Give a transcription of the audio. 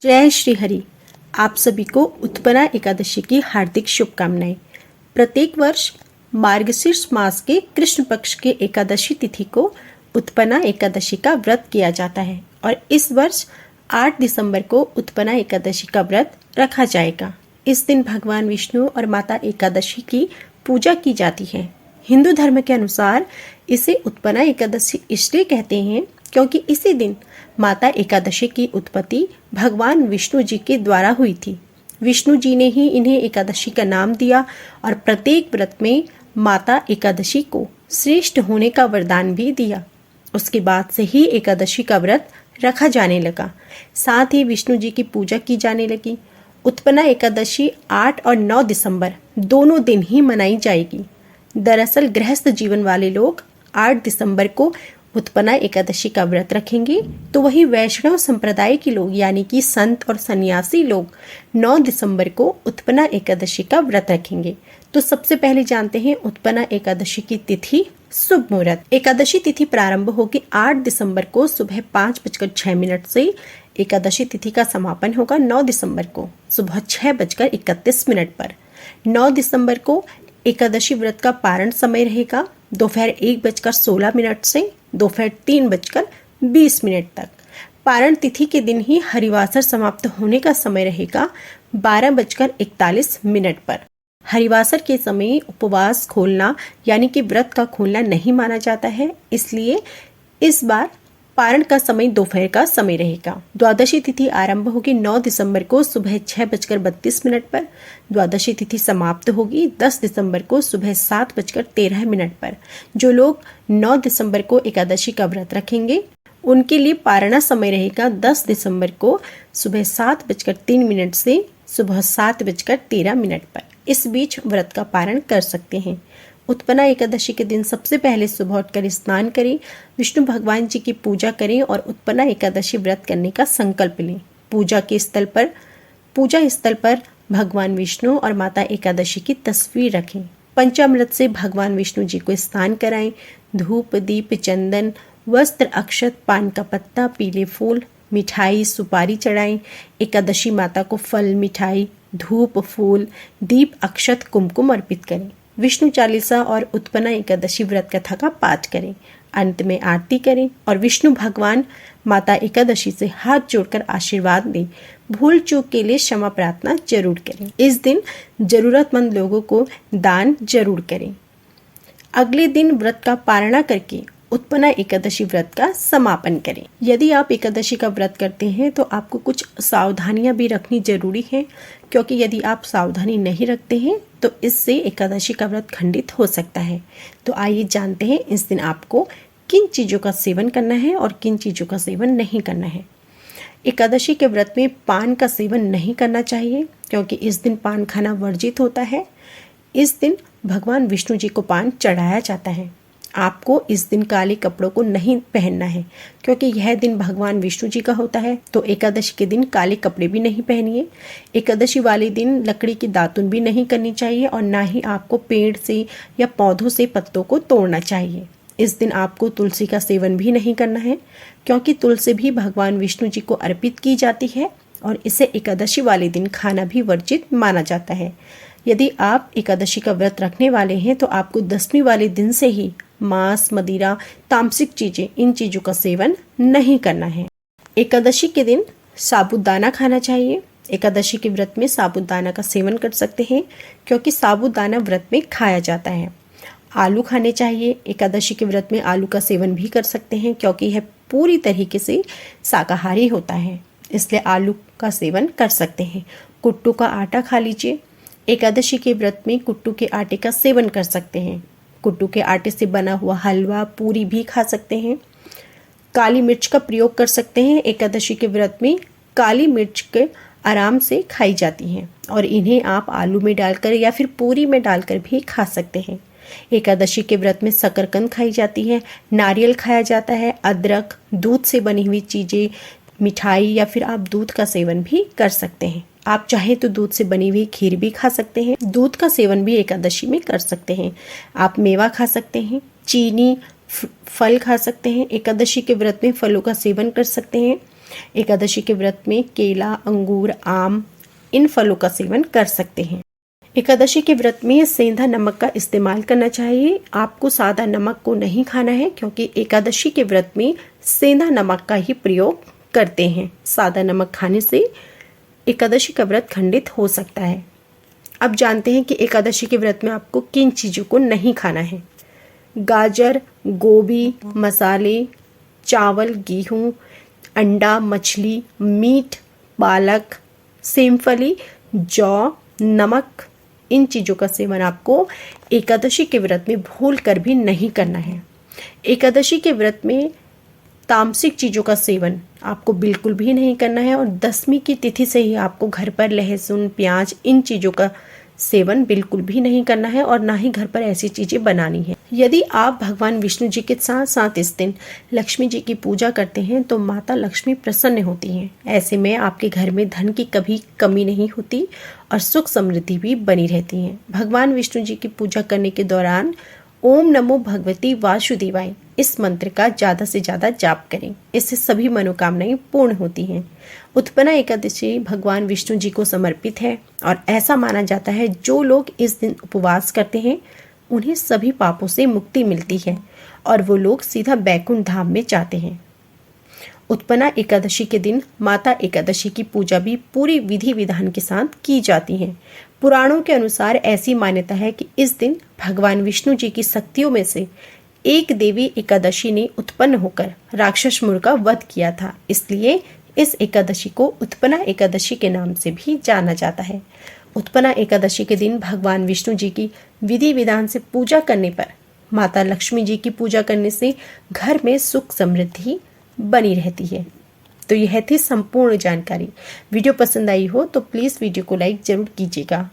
जय श्री हरि। आप सभी को उत्पन्ना एकादशी की हार्दिक शुभकामनाएं। प्रत्येक वर्ष मार्गशीर्ष मास के कृष्ण पक्ष के एकादशी तिथि को उत्पन्ना एकादशी का व्रत किया जाता है और इस वर्ष 8 दिसंबर को उत्पन्ना एकादशी का व्रत रखा जाएगा। इस दिन भगवान विष्णु और माता एकादशी की पूजा की जाती है। हिंदू धर्म के अनुसार इसे उत्पन्ना एकादशी इसलिए कहते हैं क्योंकि इसी दिन माता एकादशी की उत्पत्ति भगवान विष्णु जी के द्वारा हुई थी। विष्णु जी ने ही इन्हें एकादशी का नाम दिया और प्रत्येक व्रत में माता एकादशी को श्रेष्ठ होने का वरदान भी दिया। उसके बाद से ही एकादशी का व्रत रखा जाने लगा। साथ ही विष्णु जी की पूजा की जाने लगी। उत्पन्ना एकादशी 8 और 9 दिसंबर दोनों दिन ही मनाई जाएगी। दरअसल गृहस्थ जीवन वाले लोग 8 दिसंबर को उत्पन्ना एकादशी का व्रत रखेंगे, तो वही वैष्णव संप्रदाय के लोग यानी कि संत और सन्यासी लोग 9 दिसंबर को उत्पन्ना एकादशी का व्रत रखेंगे। तो सबसे पहले जानते हैं उत्पन्ना एकादशी की तिथि, शुभ मुहूर्त। एकादशी तिथि प्रारंभ होगी 8 दिसंबर को सुबह 5:06 से। एकादशी तिथि का समापन होगा 9 दिसंबर को सुबह 6:31 पर। 9 दिसंबर को एकादशी व्रत का पारण समय रहेगा दोपहर 1:16 से दोपहर 3:20 तक। पारण तिथि के दिन ही हरिवासर समाप्त होने का समय रहेगा 12:41 पर। हरिवासर के समय उपवास खोलना यानी कि व्रत का खोलना नहीं माना जाता है, इसलिए इस बार पारण का समय दोपहर का समय रहेगा। द्वादशी तिथि आरंभ होगी 9 दिसंबर को सुबह 6:32 पर। द्वादशी तिथि समाप्त होगी 10 दिसंबर को सुबह 7:13 पर। जो लोग 9 दिसंबर को एकादशी का व्रत रखेंगे उनके लिए पारणा समय रहेगा 10 दिसंबर को सुबह 7:03 से सुबह 7:13 पर। इस बीच व्रत का पारण कर सकते हैं। उत्पन्ना एकादशी के दिन सबसे पहले सुबह उठकर स्नान करें, विष्णु भगवान जी की पूजा करें और उत्पन्ना एकादशी व्रत करने का संकल्प लें। पूजा स्थल पर भगवान विष्णु और माता एकादशी की तस्वीर रखें। पंचामृत से भगवान विष्णु जी को स्नान कराएं। धूप, दीप, चंदन, वस्त्र, अक्षत, पान का पत्ता, पीले फूल, मिठाई, सुपारी चढ़ाएं। एकादशी माता को फल, मिठाई, धूप, फूल, दीप, अक्षत, कुमकुम अर्पित करें। विष्णु चालीसा और उत्पन्ना एकादशी व्रत कथा का पाठ करें। अंत में आरती करें और विष्णु भगवान माता एकादशी से हाथ जोड़कर आशीर्वाद दें। भूल चूक के लिए क्षमा प्रार्थना जरूर करें। इस दिन जरूरतमंद लोगों को दान जरूर करें। अगले दिन व्रत का पारणा करके उत्पन्ना एकादशी व्रत का समापन करें। यदि आप एकादशी का व्रत करते हैं तो आपको कुछ सावधानियां भी रखनी जरूरी है, क्योंकि यदि आप सावधानी नहीं रखते हैं तो इससे एकादशी का व्रत खंडित हो सकता है। तो आइए जानते हैं इस दिन आपको किन चीज़ों का सेवन करना है और किन चीज़ों का सेवन नहीं करना है। एकादशी के व्रत में पान का सेवन नहीं करना चाहिए, क्योंकि इस दिन पान खाना वर्जित होता है। इस दिन भगवान विष्णु जी को पान चढ़ाया जाता है। आपको इस दिन काले कपड़ों को नहीं पहनना है, क्योंकि यह दिन भगवान विष्णु जी का होता है। तो एकादशी के दिन काले कपड़े भी नहीं पहनिए। एकादशी वाले दिन लकड़ी की दातुन भी नहीं करनी चाहिए और ना ही आपको पेड़ से या पौधों से पत्तों को तोड़ना चाहिए। इस दिन आपको तुलसी का सेवन भी नहीं करना है, क्योंकि तुलसी भी भगवान विष्णु जी को अर्पित की जाती है और इसे एकादशी वाले दिन खाना भी वर्जित माना जाता है। यदि आप एकादशी का व्रत रखने वाले हैं तो आपको 10वीं वाले दिन से ही मांस, मदिरा, तामसिक चीजें, इन चीजों का सेवन नहीं करना है। एकादशी के दिन साबूदाना खाना चाहिए। एकादशी के व्रत में साबूदाना का सेवन कर सकते हैं, क्योंकि साबूदाना व्रत में खाया जाता है। आलू खाने चाहिए। एकादशी के व्रत में आलू का सेवन भी कर सकते हैं, क्योंकि यह पूरी तरीके से शाकाहारी होता है, इसलिए आलू का सेवन कर सकते हैं। कुट्टू का आटा खा लीजिए। एकादशी के व्रत में कुट्टू के आटे का सेवन कर सकते हैं। कुट्टू के आटे से बना हुआ हलवा, पूरी भी खा सकते हैं। काली मिर्च का प्रयोग कर सकते हैं। एकादशी के व्रत में काली मिर्च के आराम से खाई जाती हैं और इन्हें आप आलू में डालकर या फिर पूरी में डालकर भी खा सकते हैं। एकादशी के व्रत में शकरकंद खाई जाती है, नारियल खाया जाता है, अदरक, दूध से बनी हुई चीज़ें, मिठाई या फिर आप दूध का सेवन भी कर सकते हैं। आप चाहे तो दूध से बनी हुई खीर भी खा सकते हैं। दूध का सेवन भी एकादशी में कर सकते हैं। आप मेवा खा सकते हैं, चीनी, फल खा सकते हैं। एकादशी के व्रत में फलों का सेवन कर सकते हैं। एकादशी के व्रत में केला, अंगूर, आम इन फलों का सेवन कर सकते हैं। एकादशी के व्रत में सेंधा नमक का इस्तेमाल करना चाहिए। आपको सादा नमक को नहीं खाना है, क्योंकि एकादशी के व्रत में सेंधा नमक का ही प्रयोग करते हैं। सादा नमक खाने से एकादशी का व्रत खंडित हो सकता है। अब जानते हैं कि एकादशी के व्रत में आपको किन चीज़ों को नहीं खाना है। गाजर, गोभी, मसाले, चावल, गेहूँ, अंडा, मछली, मीट, पालक, सेमफली, जौ, नमक, इन चीज़ों का सेवन आपको एकादशी के व्रत में भूल कर भी नहीं करना है। एकादशी के व्रत में तामसिक चीज़ों का सेवन आपको बिल्कुल भी नहीं करना है, और 10वीं की तिथि से ही आपको घर पर लहसुन, प्याज इन चीज़ों का सेवन बिल्कुल भी नहीं करना है, और ना ही घर पर ऐसी चीज़ें बनानी है। यदि आप भगवान विष्णु जी के साथ साथ इस दिन लक्ष्मी जी की पूजा करते हैं तो माता लक्ष्मी प्रसन्न होती हैं। ऐसे में आपके घर में धन की कभी कमी नहीं होती और सुख समृद्धि भी बनी रहती है। भगवान विष्णु जी की पूजा करने के दौरान ओम नमो भगवती वासुदेवाय इस मंत्र का ज़्यादा से ज़्यादा जाप करें। इससे सभी मनोकामनाएं पूर्ण होती हैं। उत्पन्ना एकादशी भगवान विष्णु जी को समर्पित है, और ऐसा माना जाता है जो लोग इस दिन उपवास करते हैं उन्हें सभी पापों से मुक्ति मिलती है, और वो लोग सीधा बैकुंठ धाम में जाते हैं। उत्पन्ना एकादशी के दिन माता एकादशी की पूजा भी पूरी विधि विधान के साथ की जाती है। पुराणों के अनुसार ऐसी मान्यता है कि इस दिन भगवान विष्णु जी की शक्तियों में से एक देवी एकादशी ने उत्पन्न होकर राक्षस मुर का वध किया था। इसलिए इस एकादशी को उत्पन्ना एकादशी के नाम से भी जाना जाता है। उत्पन्ना एकादशी के दिन भगवान विष्णु जी की विधि विधान से पूजा करने पर माता लक्ष्मी जी की पूजा करने से घर में सुख समृद्धि बनी रहती है। तो यह थी संपूर्ण जानकारी। वीडियो पसंद आई हो तो प्लीज़ वीडियो को लाइक जरूर कीजिएगा।